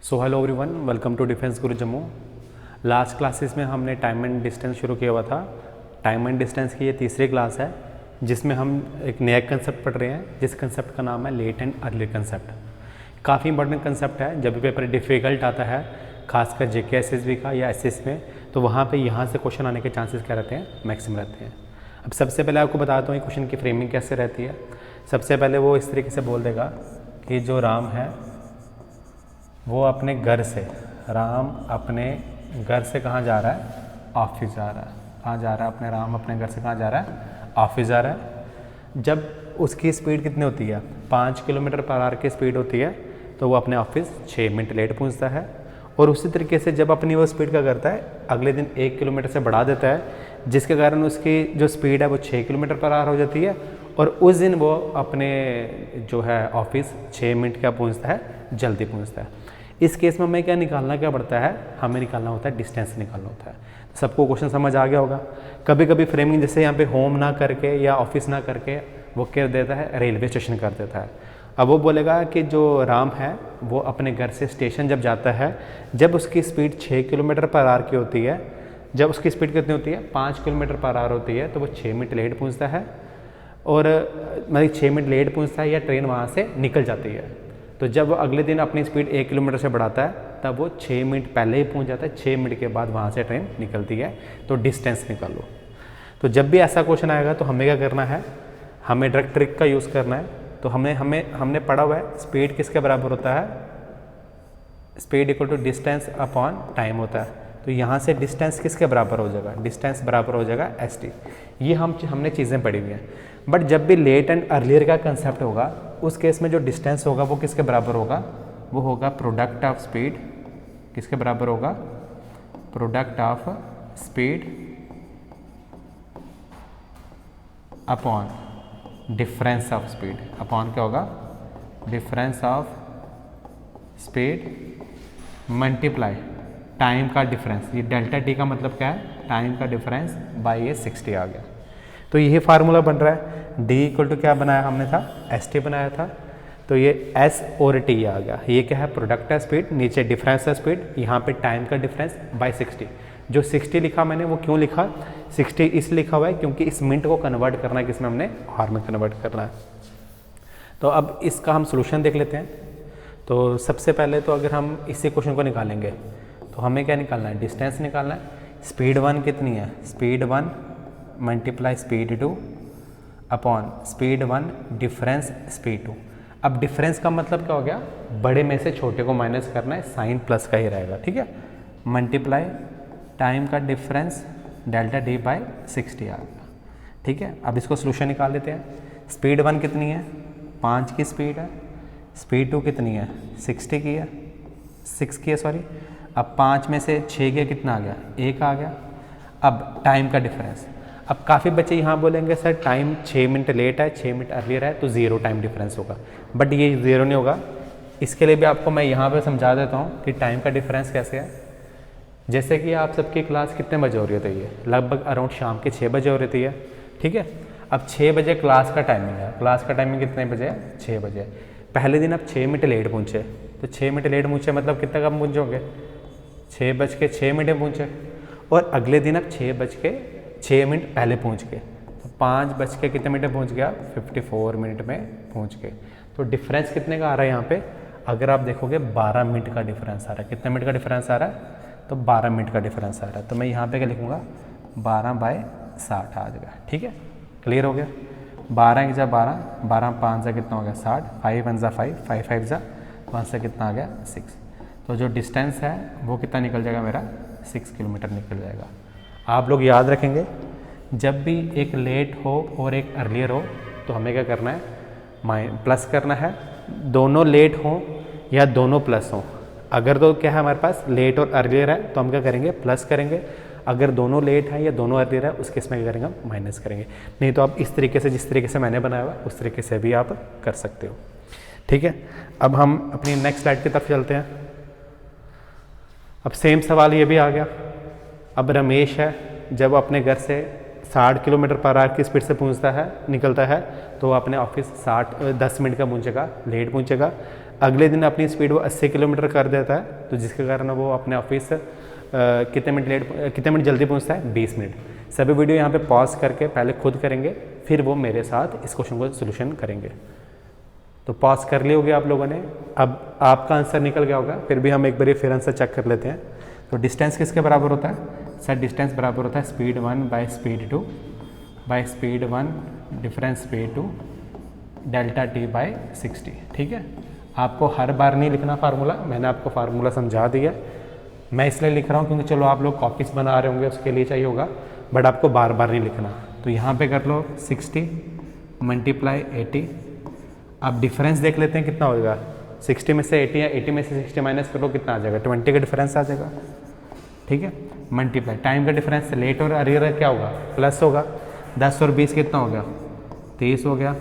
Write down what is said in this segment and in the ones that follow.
So hello everyone, welcome to defence Guru Jammu. Last classes में हमने time and distance शुरू किया हुआ था। टाइम एंड डिस्टेंस की ये तीसरी क्लास है जिसमें हम एक नया कंसेप्ट पढ़ रहे हैं, जिस कंसेप्ट का नाम है लेट एंड अर्ली कंसेप्ट। काफ़ी इंपॉर्टेंट कंसेप्ट है। जब भी पेपर डिफ़िकल्ट आता है, खासकर जेके एसएसबी का या एसएस में, तो वहाँ पे यहाँ से क्वेश्चन आने के चांसेस क्या रहते हैं, मैक्सिमम रहते हैं। अब सबसे पहले आपको बताता हूँ क्वेश्चन की फ्रेमिंग कैसे रहती है। सबसे पहले वो इस तरीके से बोल देगा कि जो राम है वो अपने घर से, राम अपने घर से कहाँ जा रहा है, ऑफिस जा रहा है। कहाँ जा रहा है अपने राम अपने घर से कहाँ जा रहा है, ऑफिस जा रहा है। जब उसकी स्पीड कितनी होती है, 5 किलोमीटर पर आवर की स्पीड होती है, तो वो अपने ऑफिस 6 मिनट लेट पहुंचता है। और उसी तरीके से जब अपनी वो स्पीड का करता है, अगले दिन 1 किलोमीटर से बढ़ा देता है, जिसके कारण उसकी जो स्पीड है वो 6 किलोमीटर पर आवर हो जाती है। और उस दिन वो अपने जो है ऑफिस 6 मिनट का पहुँचता है, जल्दी पहुँचता है। इस केस में हमें क्या निकालना क्या पड़ता है, हमें निकालना होता है डिस्टेंस निकालना होता है। सबको क्वेश्चन समझ आ गया होगा। कभी कभी फ्रेमिंग जैसे यहाँ पे होम ना करके या ऑफिस ना करके वो क्या देता है, रेलवे स्टेशन कर देता है। अब वो बोलेगा कि जो राम है वो अपने घर से स्टेशन जब जाता है, जब उसकी स्पीड 6 किलोमीटर पर आवर की होती है, जब उसकी स्पीड कितनी होती है, 5 किलोमीटर पर आवर होती है, तो वो 6 मिनट लेट पहुँचता है। और मतलब 6 मिनट लेट पहुँचता है या ट्रेन वहाँ से निकल जाती है। तो जब वो अगले दिन अपनी स्पीड 1 किलोमीटर से बढ़ाता है, तब वो 6 मिनट पहले ही पहुंच जाता है, 6 मिनट के बाद वहाँ से ट्रेन निकलती है। तो डिस्टेंस निकालो। तो जब भी ऐसा क्वेश्चन आएगा तो हमें क्या करना है, हमें डायरेक्ट ट्रिक का यूज़ करना है। तो हमने पढ़ा हुआ है स्पीड किसके बराबर होता है, speed equal to distance upon time होता है। तो यहाँ से डिस्टेंस किसके बराबर हो जाएगा, डिस्टेंस बराबर हो जाएगा st। ये हमने चीज़ें पढ़ी हुई हैं। बट जब भी लेट एंड अर्लियर का कंसेप्ट होगा, उस केस में जो डिस्टेंस होगा वो किसके बराबर होगा, वो होगा प्रोडक्ट ऑफ स्पीड। किसके बराबर होगा, product of speed upon difference of speed. Upon क्या होगा, difference of speed multiply time का डिफरेंस। ये डेल्टा टी का मतलब क्या है, टाइम का डिफरेंस बाई ये 60 आ गया। तो यही फार्मूला बन रहा है। d इक्वल टू क्या बनाया हमने था, st बनाया था। तो ये s और t आ गया। ये क्या है, प्रोडक्ट है स्पीड, नीचे डिफरेंस है स्पीड, यहाँ पे टाइम का डिफरेंस बाय 60। जो 60 लिखा मैंने वो क्यों लिखा, 60 इसलिए लिखा हुआ है क्योंकि इस मिनट को कन्वर्ट करना है, किसमें हमने आवर में कन्वर्ट करना है। तो अब इसका हम सोल्यूशन देख लेते हैं। तो सबसे पहले तो अगर हम इसी क्वेश्चन को निकालेंगे तो हमें क्या निकालना है, डिस्टेंस निकालना है। स्पीड 1 कितनी है, speed 1 multiply speed 2 upon speed 1 difference speed 2। अब डिफरेंस का मतलब क्या हो गया, बड़े में से छोटे को माइनस करना है, साइन प्लस का ही रहेगा, ठीक है। मल्टीप्लाई टाइम का डिफरेंस डेल्टा डी बाई 60 आ गया, ठीक है। अब इसको सोल्यूशन निकाल लेते हैं। स्पीड 1 कितनी है, 5 की स्पीड है। स्पीड 2 कितनी है, 60 की है, 6 की है सॉरी। अब 5 में से 6 के कितना आ गया, 1 आ गया। अब टाइम का डिफरेंस, अब काफ़ी बच्चे यहाँ बोलेंगे सर टाइम 6 मिनट लेट है, 6 मिनट अर्लियर है, तो 0 टाइम डिफरेंस होगा। बट ये 0 नहीं होगा। इसके लिए भी आपको मैं यहाँ पे समझा देता हूँ कि टाइम का डिफरेंस कैसे है। जैसे कि आप सबकी क्लास कितने बजे हो रही होती है, लगभग अराउंड शाम के 6 बजे हो रही है, ठीक है। अब 6 बजे क्लास का टाइमिंग है, क्लास का टाइमिंग कितने बजे है, 6 बजे। पहले दिन आप 6 मिनट लेट पहुँचे, तो 6 मिनट लेट पहुँचे मतलब कितना कम पहुँचोगे, 6:06 पहुँचे। और अगले दिन आप 6:06 पहले पहुँच गए, तो 5 कितने मिनट पहुँच गया, 54 मिनट में पहुँच गए। तो डिफरेंस कितने का आ रहा है यहाँ पे, अगर आप देखोगे 12 मिनट का डिफरेंस आ रहा है। कितने मिनट का डिफरेंस आ रहा है, तो 12 मिनट का डिफरेंस आ रहा है। तो मैं यहाँ पे क्या लिखूँगा, 12/60 आ जाएगा, ठीक है। क्लियर हो गया। 12 1 12, 12 5 कितना हो गया 60, 5 1 5, 5 5 1 से कितना आ गया 6। तो जो डिस्टेंस है वो कितना निकल जाएगा मेरा, 6 किलोमीटर निकल जाएगा। आप लोग याद रखेंगे, जब भी एक लेट हो और एक अर्लियर हो तो हमें क्या करना है, प्लस करना है। दोनों लेट हों या दोनों प्लस हों, अगर तो क्या है हमारे पास लेट और अर्लियर है तो हम क्या करेंगे, प्लस करेंगे। अगर दोनों लेट है या दोनों अर्लियर है, उस केस में क्या करेंगे, हम माइनस करेंगे। नहीं तो आप इस तरीके से, जिस तरीके से मैंने बनाया हुआ उस तरीके से भी आप कर सकते हो, ठीक है। अब हम अपनी नेक्स्ट स्लाइड की तरफ चलते हैं। अब सेम सवाल ये भी आ गया। अब रमेश है, जब अपने घर से 60 किलोमीटर पर आवर की स्पीड से पहुंचता है, निकलता है, तो अपने ऑफिस 10 मिनट का पहुंचेगा, लेट पहुंचेगा। अगले दिन अपनी स्पीड वो 80 किलोमीटर कर देता है, तो जिसके कारण वो अपने ऑफिस कितने मिनट जल्दी पहुंचता है, 20 मिनट। सभी वीडियो यहाँ पे पॉज करके पहले खुद करेंगे, फिर वो मेरे साथ इस क्वेश्चन को सोल्यूशन करेंगे। तो पॉज कर लिए होगे आप लोगों ने, अब आपका आंसर निकल गया होगा, फिर भी हम एक बार फिर आंसर चेक कर लेते हैं। तो डिस्टेंस किसके बराबर होता है सर? डिस्टेंस बराबर होता है speed 1 by speed 2 by speed 1 difference speed 2 delta T by 60। ठीक है, आपको हर बार नहीं लिखना फार्मूला, मैंने आपको फार्मूला समझा दिया। मैं इसलिए लिख रहा हूँ क्योंकि चलो आप लोग कॉपीज बना रहे होंगे उसके लिए चाहिए होगा, बट आपको बार बार नहीं लिखना। तो यहाँ पे कर लो 60 मल्टीप्लाई 80। अब डिफरेंस देख लेते हैं कितना होगा। 60 में से 80 या 80 में से 60 माइनस कर लो, कितना आ जाएगा? 20 का डिफरेंस आ जाएगा। ठीक है, मल्टीप्लाई टाइम का डिफरेंस, लेट और अरियर क्या होगा? प्लस होगा। 10 और 20 कितना हो गया? 30 हो गया।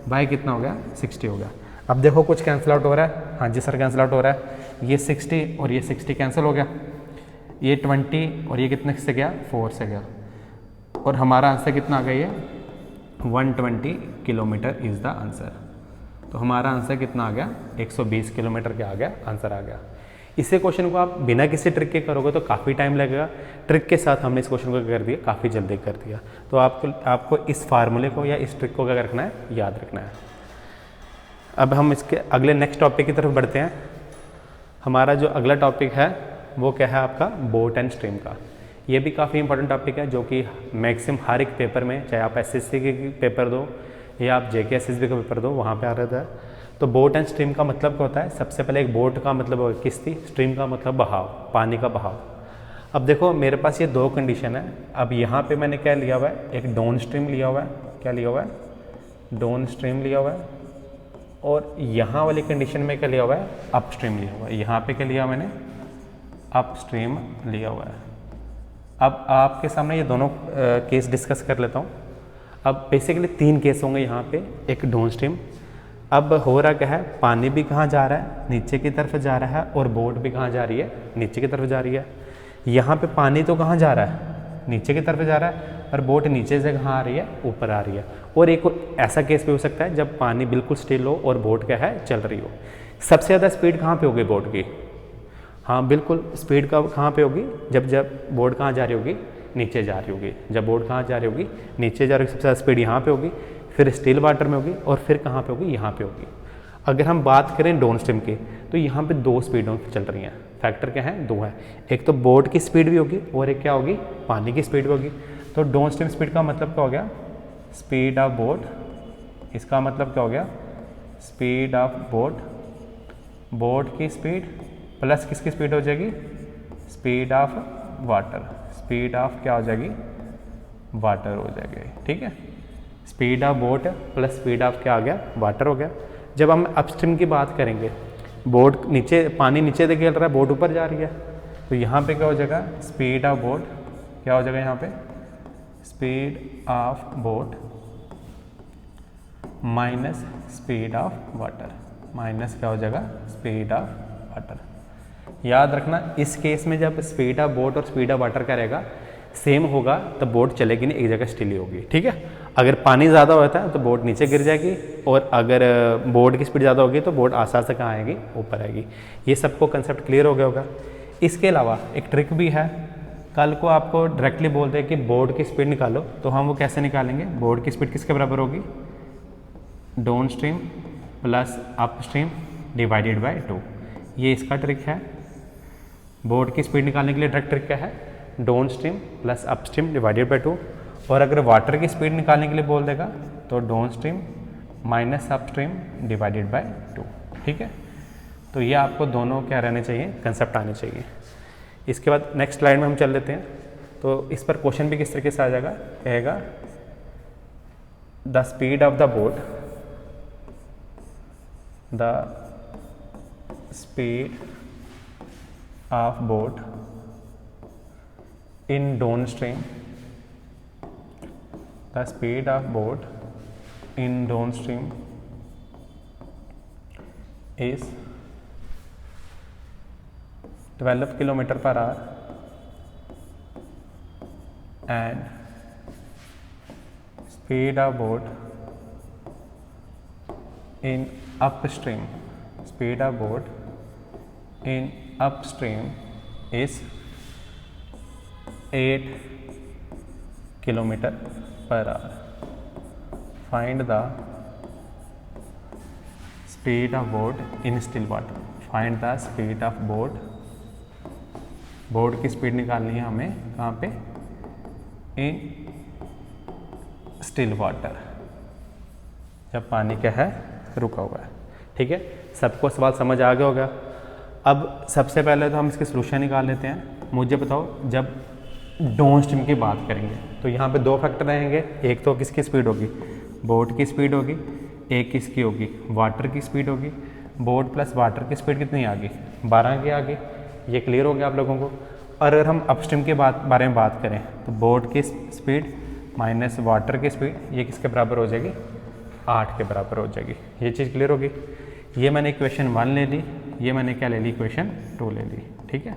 बाई कितना हो गया? 60 हो गया। अब देखो कुछ कैंसिल आउट हो रहा है। हाँ जी सर कैंसिल आउट हो रहा है। ये 60 और ये 60 कैंसिल हो गया। ये 20 और ये कितने से गया? 4 से गया। और हमारा आंसर कितना आ गया? ये 120 किलोमीटर इज़ द आंसर। तो हमारा आंसर कितना आ गया? 120 किलोमीटर का आ गया, आंसर आ गया। इसी क्वेश्चन को आप बिना किसी ट्रिक के करोगे तो काफ़ी टाइम लगेगा। ट्रिक के साथ हमने इस क्वेश्चन को कर दिया, काफ़ी जल्दी कर दिया। तो आपको इस फार्मूले को या इस ट्रिक को क्या रखना है? याद रखना है। अब हम इसके अगले नेक्स्ट टॉपिक की तरफ बढ़ते हैं। हमारा जो अगला टॉपिक है वो क्या है आपका? बोट एंड स्ट्रीम का। ये भी काफ़ी इंपॉर्टेंट टॉपिक है जो कि मैक्सिमम हर एक पेपर में, चाहे आप एसएससी के पेपर दो या आप जेके एसएसबी का पेपर दो, वहाँ पे आ रहा था। तो बोट एंड स्ट्रीम का मतलब क्या होता है? सबसे पहले एक बोट का मतलब होगा किश्ती, स्ट्रीम का मतलब बहाव, पानी का बहाव। अब देखो मेरे पास ये दो कंडीशन है। अब यहाँ पे मैंने क्या लिया हुआ है? एक डाउन स्ट्रीम लिया हुआ है। क्या लिया हुआ है? डाउन स्ट्रीम लिया हुआ है। और यहाँ वाली कंडीशन में क्या लिया हुआ है? अप स्ट्रीम लिया हुआ है। यहाँ पे क्या लिया मैंने? अप स्ट्रीम लिया हुआ है। अब आपके सामने ये दोनों केस डिस्कस कर लेता हूँ। अब बेसिकली 3 केस होंगे यहाँ पे, एक डाउन स्ट्रीम। अब हो रहा क्या है? पानी भी कहाँ जा रहा है? नीचे की तरफ जा रहा है, और बोट भी कहाँ जा रही है? नीचे की तरफ जा रही है। यहाँ पे पानी तो कहाँ जा रहा है? नीचे की तरफ जा रहा है, और बोट नीचे से कहाँ आ रही है? ऊपर आ रही है। और एक ऐसा केस भी हो सकता है जब पानी बिल्कुल स्टिल हो और बोट क्या है? चल रही हो। सबसे ज़्यादा स्पीड कहाँ पे होगी बोट की? हाँ बिल्कुल, स्पीड का कहाँ पे होगी? जब बोट कहाँ जा रही होगी? नीचे जा रही होगी। जब बोट कहाँ जा रही होगी? नीचे जा रही होगी। सबसे ज़्यादा स्पीड यहाँ पे होगी, फिर स्टिल वाटर में होगी, और फिर कहाँ पे होगी? यहाँ पे होगी। अगर हम बात करें डाउन स्ट्रीम की, तो यहाँ पे 2 स्पीडों चल रही हैं। फैक्टर क्या है? 2 है। एक तो बोट की स्पीड भी होगी, और एक क्या होगी? पानी की स्पीड भी होगी। तो डाउन स्ट्रीम स्पीड का मतलब क्या हो गया? Speed of boat. इसका मतलब क्या हो गया? Speed of boat. बोट की स्पीड प्लस किसकी स्पीड हो जाएगी? Speed of water. Speed of क्या हो जाएगी? वाटर हो जाएगी। ठीक है, speed of boat plus speed of क्या आ गया? वाटर हो गया। जब हम अपस्ट्रीम की बात करेंगे, बोट नीचे, पानी नीचे से खेल रहा है, बोट ऊपर जा रही है, तो यहाँ पे क्या हो जाएगा? स्पीड ऑफ बोट क्या हो जाएगा? यहाँ पे speed of boat minus speed of water, minus क्या हो जाएगा? Speed of water. याद रखना इस केस में जब स्पीड ऑफ बोट और स्पीड ऑफ वाटर का रहेगा सेम होगा तो बोट चलेगी नहीं, एक जगह स्टिल ही होगी। ठीक है, अगर पानी ज़्यादा होता है तो बोट नीचे गिर जाएगी, और अगर बोट की स्पीड ज़्यादा होगी तो बोट आसानी से कहाँ आएगी? ऊपर आएगी। ये सबको कंसेप्ट क्लियर हो गया होगा। इसके अलावा एक ट्रिक भी है। कल को आपको डायरेक्टली बोल दे कि बोट की स्पीड निकालो, तो हम वो कैसे निकालेंगे? बोट की स्पीड किसके बराबर होगी? Down stream plus up stream divided by 2। ये इसका ट्रिक है। बोट की स्पीड निकालने के लिए डायरेक्ट ट्रिक क्या है? Down stream plus up stream divided by 2। और अगर वाटर की स्पीड निकालने के लिए बोल देगा तो down stream minus up stream divided by 2। ठीक है, तो ये आपको दोनों क्या रहने चाहिए? कंसेप्ट आने चाहिए। इसके बाद नेक्स्ट स्लाइड में हम चल लेते हैं। तो इस पर क्वेश्चन भी किस तरीके से आ जाएगा? कहेगा the speed of the boat, the speed of boat in downstream, the speed of boat in downstream is 12 kilometer per hour and speed of boat in upstream, speed of boat in upstream is 8 km/h. Find the speed of boat in still water. Find the speed of boat. Boat की speed निकालनी है हमें कहाँ पे, in still water, जब पानी क्या है, रुका हुआ है। ठीक है, सबको सवाल समझ आ गया होगा। अब सबसे पहले तो हम इसके सोल्यूशन निकाल लेते हैं। मुझे बताओ, जब डाउन स्ट्रीम की बात करेंगे तो यहाँ पे दो फैक्टर रहेंगे। एक तो किसकी स्पीड होगी, बोट की स्पीड होगी, एक किसकी होगी, वाटर की स्पीड होगी। बोट प्लस वाटर की स्पीड कितनी आ गई, 12 की आ गई। ये क्लियर हो गया आप लोगों को। और अगर हम अपस्ट्रीम के बारे में बात करें तो बोट की स्पीड माइनस वाटर की स्पीड, ये किसके बराबर हो जाएगी, 8 के बराबर हो जाएगी। ये चीज़ क्लियर होगी। ये मैंने इक्वेशन 1 ले ली, ये मैंने क्या ले ली, इक्वेशन 2 ले ली। ठीक है,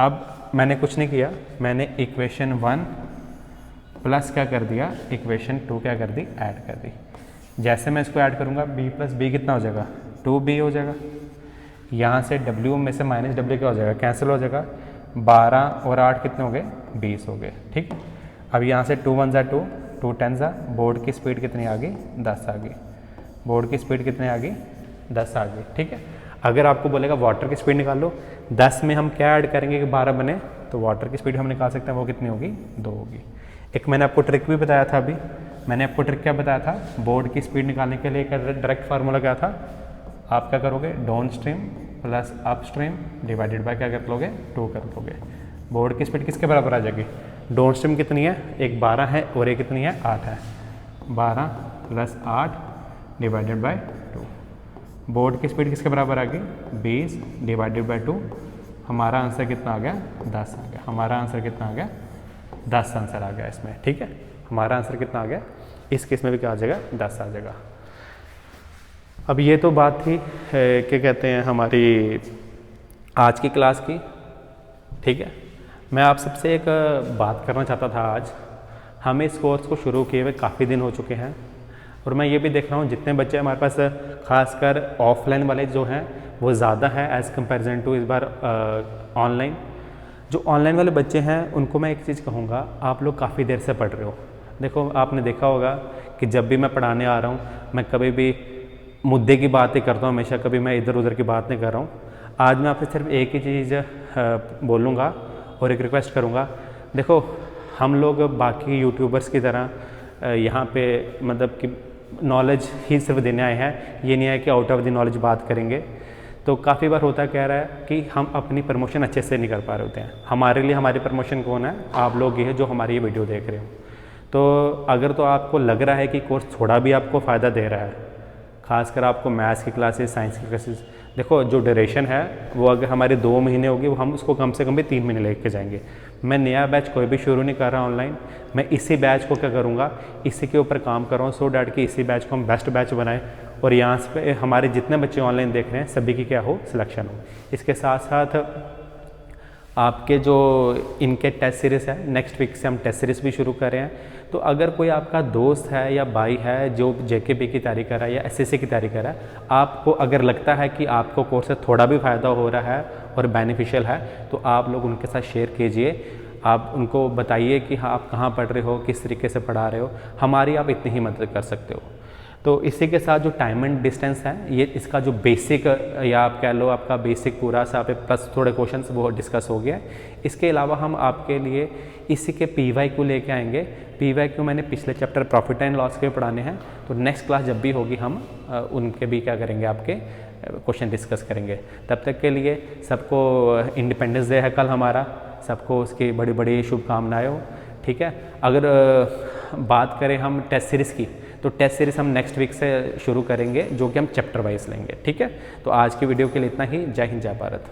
अब मैंने कुछ नहीं किया, मैंने इक्वेशन 1 प्लस क्या कर दिया, इक्वेशन 2 क्या कर दी, ऐड कर दी। जैसे मैं इसको ऐड करूँगा, b प्लस बी कितना हो जाएगा, 2b हो जाएगा। यहाँ से w में से माइनस w क्या हो जाएगा, कैंसिल हो जाएगा। 12 और 8 कितने हो गए, 20 हो गए। ठीक, अब यहाँ से 2 1 2, 2 10 बोर्ड की स्पीड कितनी आ गई, 10 आ गई। बोर्ड की स्पीड कितनी आ गई, 10 आ गई। ठीक है, अगर आपको बोलेगा वाटर की स्पीड निकाल लो, 10 में हम क्या ऐड करेंगे कि 12 बने, तो वाटर की स्पीड हम निकाल सकते हैं, वो कितनी होगी, 2 होगी। एक मैंने आपको ट्रिक भी बताया था अभी, मैंने आपको ट्रिक क्या बताया था, बोर्ड की स्पीड निकालने के लिए डायरेक्ट फार्मूला क्या था, आप क्या करोगे, down stream plus up stream divided by क्या कर लोगे, 2 कर लोगे। बोर्ड की स्पीड किसके बराबर आ जाएगी, डाउन स्ट्रीम कितनी है, एक 12 है और एक कितनी है, 8 है। 12 प्लस 8 डिवाइडेड बाय 2। बोर्ड की स्पीड किसके बराबर आ गई, 20 डिवाइडेड बाय 2। हमारा आंसर कितना आ गया, 10 आ गया। हमारा आंसर कितना आ गया, 10 आंसर आ गया इसमें। ठीक है, हमारा आंसर कितना आ गया, इस केस में भी क्या आ जाएगा, 10 आ जाएगा। अब ये तो बात थी क्या कहते हैं हमारी आज की क्लास की। ठीक है, मैं आप सबसे एक बात करना चाहता था आज। हमें इस कोर्स को शुरू किए हुए काफ़ी दिन हो चुके हैं और मैं ये भी देख रहा हूँ जितने बच्चे हमारे पास खासकर ऑफलाइन वाले जो हैं वो ज़्यादा है एज़ कंपैरिजन टू इस बार ऑनलाइन। जो ऑनलाइन वाले बच्चे हैं उनको मैं एक चीज़ कहूँगा, आप लोग काफ़ी देर से पढ़ रहे हो। देखो, आपने देखा होगा कि जब भी मैं पढ़ाने आ रहा हूँ, मैं कभी भी मुद्दे की बात ही करता हूँ हमेशा, कभी मैं इधर उधर की बात नहीं कर रहा हूँ। आज मैं आपसे सिर्फ एक ही चीज़ बोलूँगा और एक रिक्वेस्ट करूँगा। देखो, हम लोग बाकी यूट्यूबर्स की तरह यहाँ पे मतलब कि नॉलेज ही सिर्फ देने आए हैं, ये नहीं है कि आउट ऑफ द नॉलेज बात करेंगे। तो काफ़ी बार होता कह रहा है कि हम अपनी प्रमोशन अच्छे से नहीं कर पा रहे होते हैं। हमारे लिए हमारी प्रमोशन कौन है, आप लोग ही है जो हमारी ये वीडियो देख रहे हो। तो अगर तो आपको लग रहा है कि कोर्स थोड़ा भी आपको फ़ायदा दे रहा है, खासकर आपको मैथ्स की क्लासेस, साइंस की क्लासेस, देखो जो ड्यूरेशन है वो अगर हमारे 2 महीने होगी, वो हम उसको कम से कम भी 3 महीने लेके जाएंगे। मैं नया बैच कोई भी शुरू नहीं कर रहा ऑनलाइन, मैं इसी बैच को क्या करूँगा, इसी के ऊपर काम कर रहा हूँ, सो डैट कि इसी बैच को हम बेस्ट बैच बनाएं और यहाँ पे हमारे जितने बच्चे ऑनलाइन देख रहे हैं सभी की क्या हो, सिलेक्शन हो। इसके साथ साथ आपके जो इनके टेस्ट सीरीज़ है, नेक्स्ट वीक से हम टेस्ट सीरीज़ भी शुरू कर रहे हैं। तो अगर कोई आपका दोस्त है या भाई है जो जेकेबी की तैयारी कर रहा है या एसएससी की तैयारी कर रहा है, आपको अगर लगता है कि आपको कोर्स से थोड़ा भी फ़ायदा हो रहा है और बेनिफिशियल है, तो आप लोग उनके साथ शेयर कीजिए। आप उनको बताइए कि हाँ आप कहाँ पढ़ रहे हो, किस तरीके से पढ़ा रहे हो, हमारी आप इतनी ही मदद कर सकते हो। तो इसी के साथ जो टाइम एंड डिस्टेंस है, ये इसका जो बेसिक या आप कह लो आपका बेसिक पूरा सा पे प्लस थोड़े क्वेश्चंस वो डिस्कस हो गया है। इसके अलावा हम आपके लिए इसी के PYQ लेके आएंगे। PYQ मैंने पिछले चैप्टर प्रॉफिट एंड लॉस के पढ़ाने हैं, तो नेक्स्ट क्लास जब भी होगी हम उनके भी क्या करेंगे, आपके क्वेश्चन डिस्कस करेंगे। तब तक के लिए सबको इंडिपेंडेंस डे है कल हमारा, सबको उसकी बड़ी बड़ी शुभकामनाएं हो। ठीक है, अगर बात करें हम टेस्ट सीरीज़ की, तो टेस्ट सीरीज़ हम नेक्स्ट वीक से शुरू करेंगे जो कि हम चैप्टर वाइज लेंगे। ठीक है, तो आज की वीडियो के लिए इतना ही। जय हिंद, जय भारत।